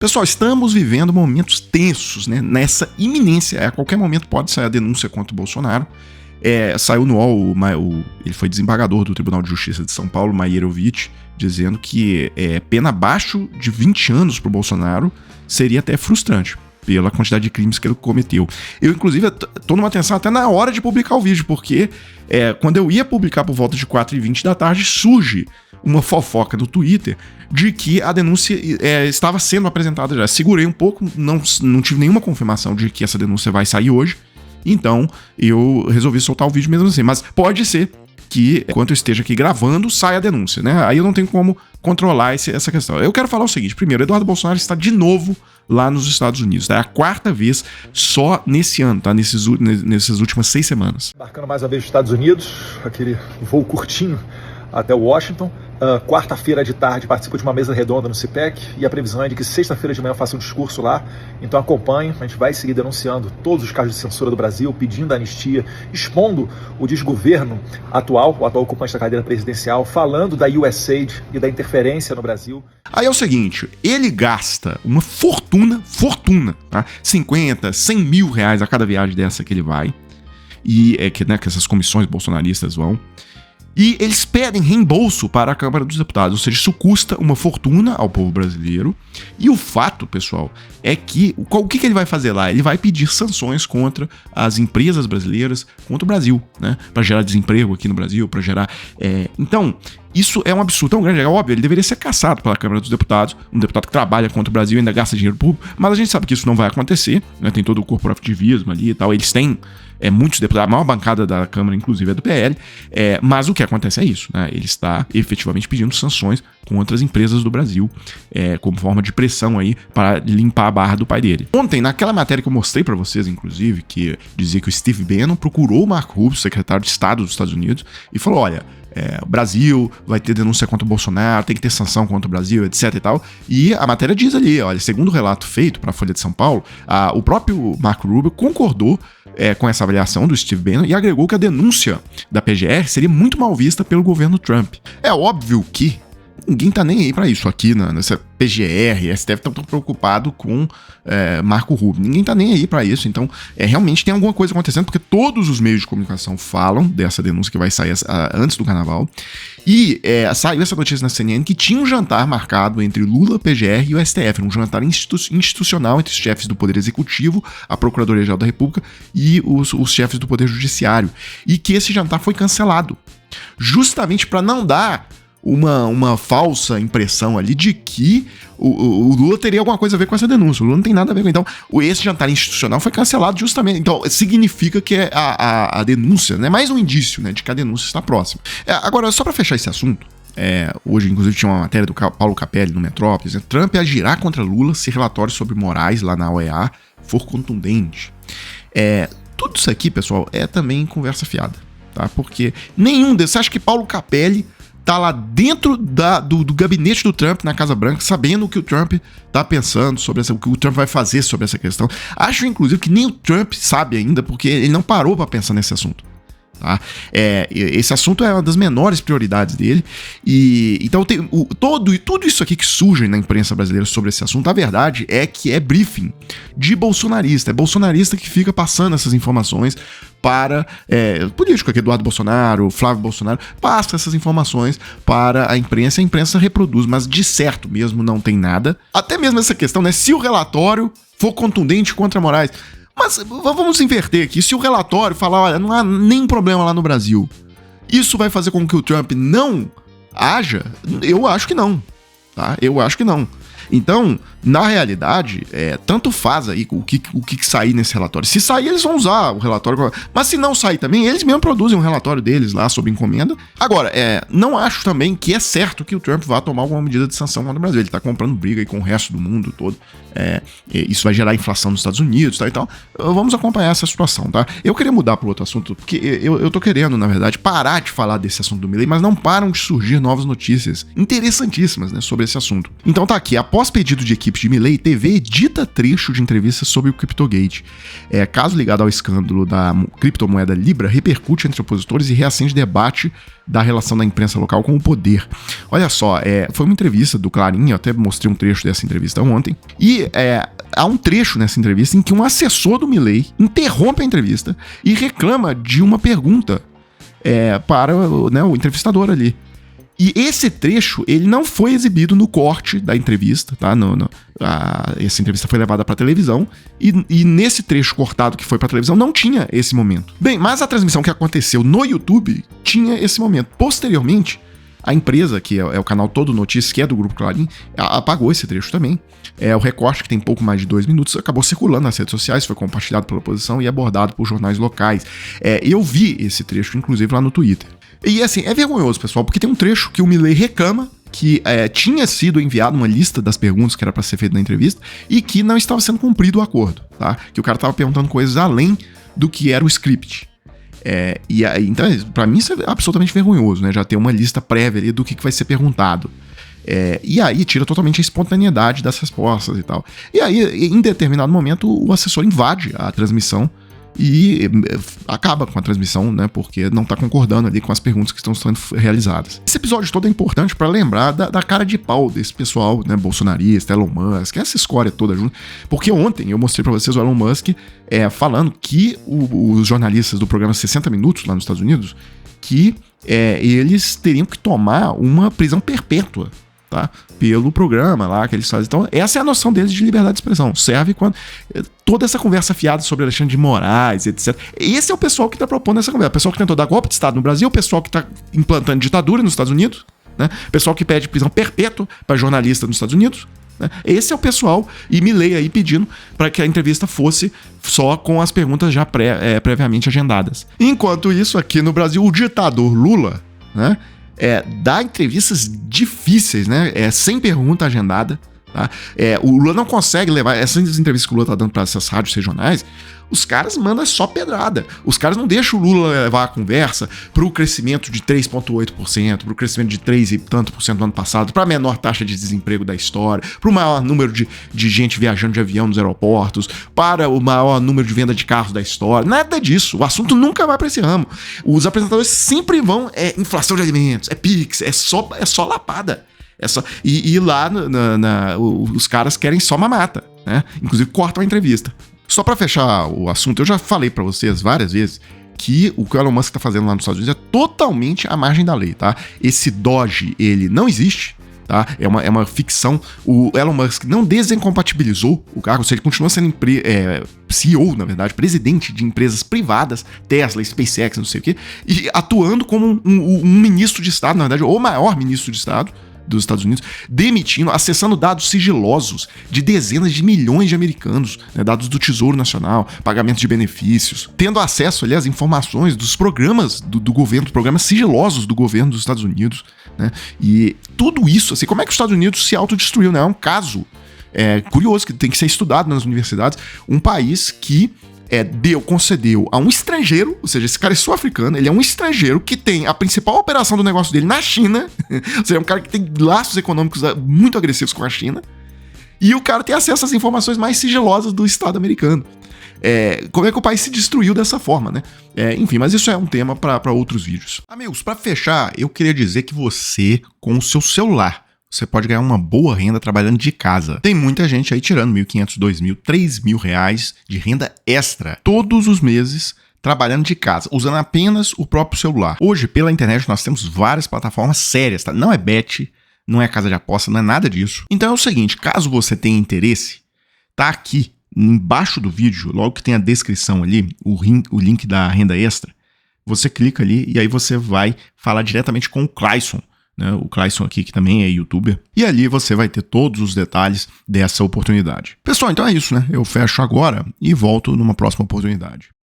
Pessoal, estamos vivendo momentos tensos, né? Nessa iminência. A qualquer momento pode sair a denúncia contra o Bolsonaro. Saiu no UOL, ele foi desembargador do Tribunal de Justiça de São Paulo, Maierovic, dizendo que pena abaixo de 20 anos para o Bolsonaro seria até frustrante pela quantidade de crimes que ele cometeu. Eu, inclusive, tô numa tensão até na hora de publicar o vídeo, porque quando eu ia publicar por volta de 4h20 da tarde, surge uma fofoca no Twitter de que a denúncia estava sendo apresentada já. Segurei um pouco, não tive nenhuma confirmação de que essa denúncia vai sair hoje, então eu resolvi soltar o vídeo mesmo assim. Mas pode ser que, enquanto eu esteja aqui gravando, saia a denúncia, né? Aí eu não tenho como controlar essa questão. Eu quero falar o seguinte: primeiro, Eduardo Bolsonaro está de novo lá nos Estados Unidos, tá? É a 4ª vez só nesse ano, tá? Nessas últimas 6 semanas. Embarcando mais uma vez nos Estados Unidos, aquele voo curtinho até Washington. Quarta-feira de tarde participo de uma mesa redonda no CIPEC e a previsão é de que sexta-feira de manhã eu faça um discurso lá. Então acompanhe, a gente vai seguir denunciando todos os casos de censura do Brasil, pedindo anistia, expondo o desgoverno atual, o atual ocupante da cadeira presidencial, falando da USAID e da interferência no Brasil. Aí é o seguinte, ele gasta uma fortuna, tá? 50, 100 mil reais a cada viagem dessa que ele vai, e que essas comissões bolsonaristas vão. E eles pedem reembolso para a Câmara dos Deputados, ou seja, isso custa uma fortuna ao povo brasileiro. E o fato, pessoal, é que o que ele vai fazer lá? Ele vai pedir sanções contra as empresas brasileiras, contra o Brasil, né? Para gerar desemprego aqui no Brasil, para gerar... Então, isso é um absurdo tão grande. É óbvio, ele deveria ser caçado pela Câmara dos Deputados, um deputado que trabalha contra o Brasil e ainda gasta dinheiro público, mas a gente sabe que isso não vai acontecer, né? Tem todo o corporativismo ali e tal, eles têm muitos deputados, a maior bancada da Câmara, inclusive, é do PL, mas o que acontece é isso, né? Ele está efetivamente pedindo sanções contra as empresas do Brasil, como forma de pressão aí para limpar a barra do pai dele. Ontem, naquela matéria que eu mostrei para vocês, inclusive, que dizia que o Steve Bannon procurou o Marco Rubio, secretário de Estado dos Estados Unidos, e falou: olha, o Brasil vai ter denúncia contra o Bolsonaro, tem que ter sanção contra o Brasil, etc e tal. E a matéria diz ali, olha, segundo o relato feito para a Folha de São Paulo, o próprio Marco Rubio concordou com essa avaliação do Steve Bannon e agregou que a denúncia da PGR seria muito mal vista pelo governo Trump. É óbvio que ninguém tá nem aí pra isso aqui, nessa PGR, STF estão preocupado com Marco Rubio. Ninguém tá nem aí pra isso, então realmente tem alguma coisa acontecendo, porque todos os meios de comunicação falam dessa denúncia que vai sair antes do carnaval, e saiu essa notícia na CNN que tinha um jantar marcado entre Lula, PGR e o STF, um jantar institucional entre os chefes do Poder Executivo, a Procuradoria-Geral da República e os chefes do Poder Judiciário, e que esse jantar foi cancelado, justamente para não dar uma falsa impressão ali de que o Lula teria alguma coisa a ver com essa denúncia. O Lula não tem nada a ver com. Então, esse jantar institucional foi cancelado justamente. Então, significa que a denúncia, né, mais um indício, né, de que a denúncia está próxima. Agora, só para fechar esse assunto, hoje, inclusive, tinha uma matéria do Paulo Capelli no Metrópolis, né, Trump agirá contra Lula se relatório sobre Moraes lá na OEA for contundente. Tudo isso aqui, pessoal, é também conversa fiada, tá? Porque nenhum desses... Você acha que Paulo Capelli tá lá dentro do gabinete do Trump na Casa Branca, sabendo o que o Trump tá pensando sobre o que o Trump vai fazer sobre essa questão? Acho, inclusive, que nem o Trump sabe ainda, porque ele não parou para pensar nesse assunto. Tá? Esse assunto é uma das menores prioridades dele, e então tudo isso aqui que surge na imprensa brasileira sobre esse assunto, a verdade é que é briefing de bolsonarista, é bolsonarista que fica passando essas informações para político aqui, Eduardo Bolsonaro, Flávio Bolsonaro, passa essas informações para a imprensa reproduz, mas de certo mesmo não tem nada. Até mesmo essa questão, né, se o relatório for contundente contra Moraes. Mas vamos inverter aqui. Se o relatório falar, olha, não há nenhum problema lá no Brasil, isso vai fazer com que o Trump não haja? Eu acho que não, tá? Eu acho que não. Então, na realidade, tanto faz aí o que sair nesse relatório. Se sair, eles vão usar o relatório. Mas se não sair também, eles mesmo produzem um relatório deles lá sob encomenda. Agora, não acho também que é certo que o Trump vá tomar alguma medida de sanção contra o Brasil. Ele tá comprando briga aí com o resto do mundo todo. Isso vai gerar inflação nos Estados Unidos, tá? Então, vamos acompanhar essa situação, tá? Eu queria mudar para outro assunto, porque eu tô querendo, na verdade, parar de falar desse assunto do Milei, mas não param de surgir novas notícias interessantíssimas, né, sobre esse assunto. Então tá aqui, após após pedido de equipe de Milei, TV edita trecho de entrevista sobre o CryptoGate. Caso ligado ao escândalo da criptomoeda Libra, repercute entre opositores e reacende debate da relação da imprensa local com o poder. Olha só, foi uma entrevista do Clarim, eu até mostrei um trecho dessa entrevista ontem, e há um trecho nessa entrevista em que um assessor do Milei interrompe a entrevista e reclama de uma pergunta para o entrevistador ali. E esse trecho, ele não foi exibido no corte da entrevista, tá? Essa entrevista foi levada para televisão e nesse trecho cortado que foi para televisão não tinha esse momento. Bem, mas a transmissão que aconteceu no YouTube tinha esse momento. Posteriormente, a empresa, que é o canal Todo Notícias, que é do Grupo Clarim, apagou esse trecho também. O recorte, que tem pouco mais de 2 minutos, acabou circulando nas redes sociais, foi compartilhado pela oposição e abordado por jornais locais. Eu vi esse trecho, inclusive, lá no Twitter. E assim, é vergonhoso, pessoal, porque tem um trecho que o Milei reclama que tinha sido enviado uma lista das perguntas que era para ser feita na entrevista e que não estava sendo cumprido o acordo, tá? Que o cara estava perguntando coisas além do que era o script. Então, pra mim isso é absolutamente vergonhoso, né? Já ter uma lista prévia ali do que vai ser perguntado. E aí tira totalmente a espontaneidade das respostas e tal. E aí, em determinado momento, o assessor invade a transmissão e acaba com a transmissão, né? Porque não tá concordando ali com as perguntas que estão sendo realizadas. Esse episódio todo é importante para lembrar da cara de pau desse pessoal, né? Bolsonarista, Elon Musk, essa escória toda junto. Porque ontem eu mostrei para vocês o Elon Musk falando que os jornalistas do programa 60 Minutos lá nos Estados Unidos, que eles teriam que tomar uma prisão perpétua, tá? Pelo programa lá que eles fazem. Então, essa é a noção deles de liberdade de expressão. Serve quando toda essa conversa fiada sobre Alexandre de Moraes, etc. Esse é o pessoal que está propondo essa conversa. O pessoal que tentou dar golpe de Estado no Brasil, o pessoal que está implantando ditadura nos Estados Unidos, né? O pessoal que pede prisão perpétua para jornalista nos Estados Unidos, né? Esse é o pessoal, e Milei aí pedindo para que a entrevista fosse só com as perguntas já previamente agendadas. Enquanto isso, aqui no Brasil, o ditador Lula, né? Dá entrevistas difíceis, né? Sem pergunta agendada, tá? O Lula não consegue levar essas entrevistas que o Lula tá dando para essas rádios regionais. Os caras mandam só pedrada. Os caras não deixam o Lula levar a conversa pro crescimento de 3,8%, pro crescimento de 3 e tanto por cento no ano passado, pra menor taxa de desemprego da história, pro maior número de gente viajando de avião nos aeroportos, para o maior número de venda de carros da história. Nada disso. O assunto nunca vai pra esse ramo. Os apresentadores sempre vão, inflação de alimentos, Pix, é só lapada. E lá os caras querem só mamata, né? Inclusive cortam a entrevista. Só pra fechar o assunto, eu já falei pra vocês várias vezes que o Elon Musk tá fazendo lá nos Estados Unidos é totalmente à margem da lei, tá? Esse Doge, ele não existe, tá? É uma ficção. O Elon Musk não desincompatibilizou o cargo, ou seja, ele continua sendo CEO, na verdade, presidente de empresas privadas, Tesla, SpaceX, não sei o quê, e atuando como um ministro de Estado, na verdade, o maior ministro de Estado dos Estados Unidos, acessando dados sigilosos de dezenas de milhões de americanos, né, dados do Tesouro Nacional, pagamento de benefícios, tendo acesso, aliás, às informações dos programas do governo, programas sigilosos do governo dos Estados Unidos, né, e tudo isso, assim, como é que os Estados Unidos se autodestruiu, né? É um caso curioso que tem que ser estudado nas universidades, um país que concedeu a um estrangeiro, ou seja, esse cara é sul-africano, ele é um estrangeiro que tem a principal operação do negócio dele na China, ou seja, é um cara que tem laços econômicos muito agressivos com a China, e o cara tem acesso às informações mais sigilosas do Estado americano. Como é que o país se destruiu dessa forma, né? Enfim, mas isso é um tema para outros vídeos. Amigos, para fechar, eu queria dizer que você, com o seu celular, você pode ganhar uma boa renda trabalhando de casa. Tem muita gente aí tirando R$1.500, R$2.000, R$3.000 de renda extra todos os meses trabalhando de casa, usando apenas o próprio celular. Hoje, pela internet, nós temos várias plataformas sérias, tá? Não é bet, não é casa de aposta, não é nada disso. Então é o seguinte, caso você tenha interesse, tá aqui embaixo do vídeo, logo que tem a descrição ali, o link da renda extra, você clica ali e aí você vai falar diretamente com o Clayson, né? O Clayson aqui, que também é youtuber, e ali você vai ter todos os detalhes dessa oportunidade. Pessoal, então é isso, né? Eu fecho agora e volto numa próxima oportunidade.